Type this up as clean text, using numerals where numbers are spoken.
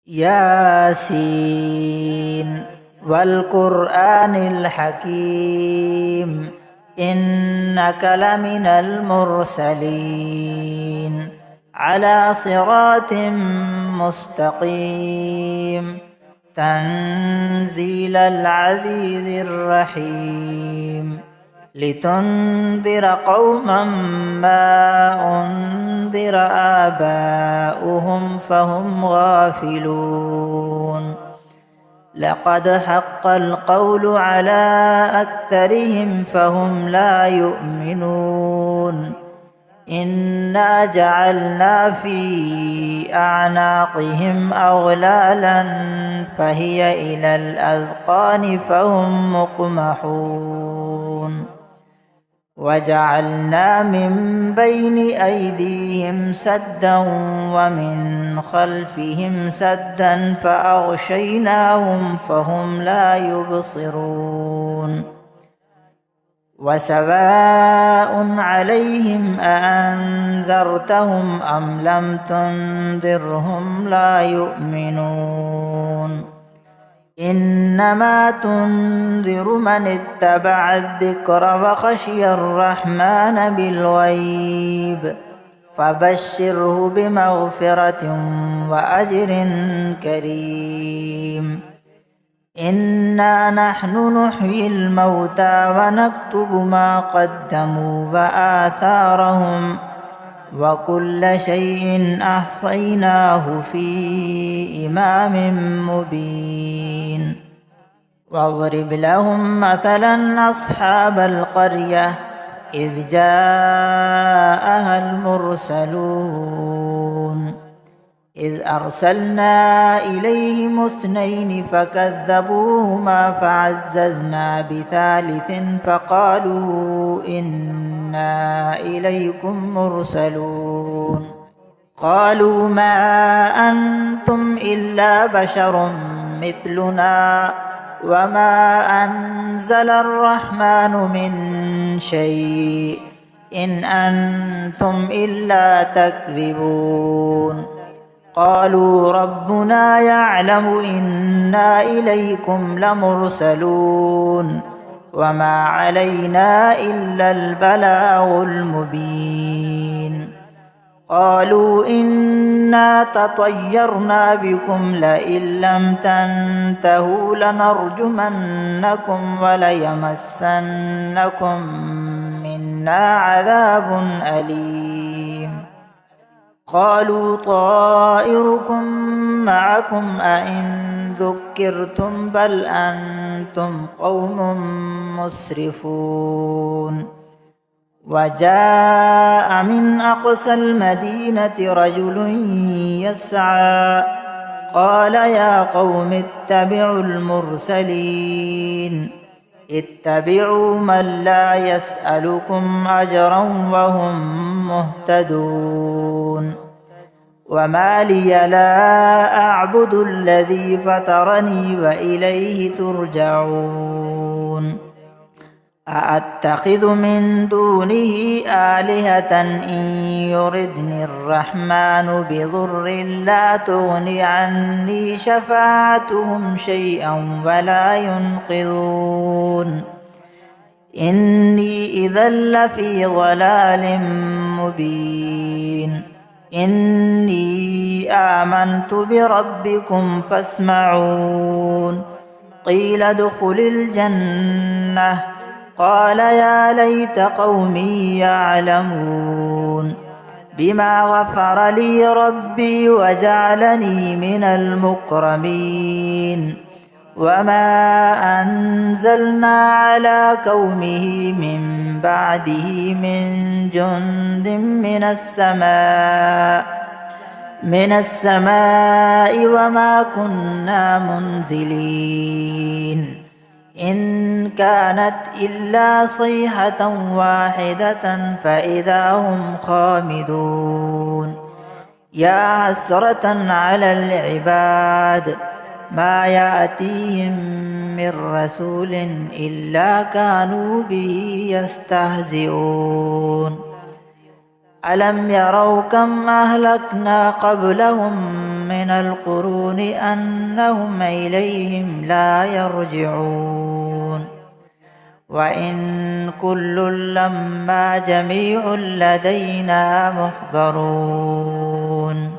ياسين والقرآن الحكيم إنك لمن المرسلين على صراط مستقيم تنزيل العزيز الرحيم لتنذر قوما ما أنذر آباؤهم فهم غافلون لقد حق القول على أكثرهم فهم لا يؤمنون إنا جعلنا في أعناقهم أغلالا فهي إلى الأذقان فهم مقمحون وجعلنا من بين أيديهم سدا ومن خلفهم سدا فأغشيناهم فهم لا يبصرون وسواء عليهم أأنذرتهم أم لم تنذرهم لا يؤمنون إنما تنذر من اتبع الذكر وخشي الرحمن بالغيب فبشره بمغفرة وأجر كريم إنا نحن نحيي الموتى ونكتب ما قدموا وآثارهم وكل شيء أحصيناه في إمام مبين واضرب لهم مثلا أصحاب القرية إذ جاءها المرسلون إذ أرسلنا إليهم اثنين فكذبوهما فعززنا بثالث فقالوا إنا إليكم مرسلون قالوا ما أنتم إلا بشر مثلنا وما أنزل الرحمن من شيء إن أنتم إلا تكذبون قالوا ربنا يعلم إنا إليكم لمرسلون وما علينا إلا البلاغ المبين قالوا إنا تطيرنا بكم لئن لم تنتهوا لنرجمنكم وليمسنكم منا عذاب أليم قالوا طائركم معكم أئن ذكرتم بل أنتم قوم مسرفون وجاء من أقصى المدينة رجل يسعى قال يا قوم اتبعوا المرسلين اتبعوا من لا يسألكم أجرا وهم مهتدون وما لي لا أعبد الذي فطرني وإليه ترجعون أأتخذ من دونه آلهة إن يردني الرحمن بضر لا تغني عني شفاعتهم شيئا ولا ينقذون إني إذا لفي ضلال مبين إني آمنت بربكم فاسمعون قيل ادخل الجنة قال يا ليت قومي يعلمون بما غفر لي ربي وجعلني من المكرمين وما أنزلنا على قومه من بعده من جند من السماء وما كنا منزلين إن كانت إلا صيحة واحدة فإذا هم خامدون يا حسرة على العباد ما يأتيهم من رسول إلا كانوا به يستهزئون ألم يروا كم أهلكنا قبلهم من من القرون أنهم إليهم لا يرجعون وإن كل لما جميع لدينا محضرون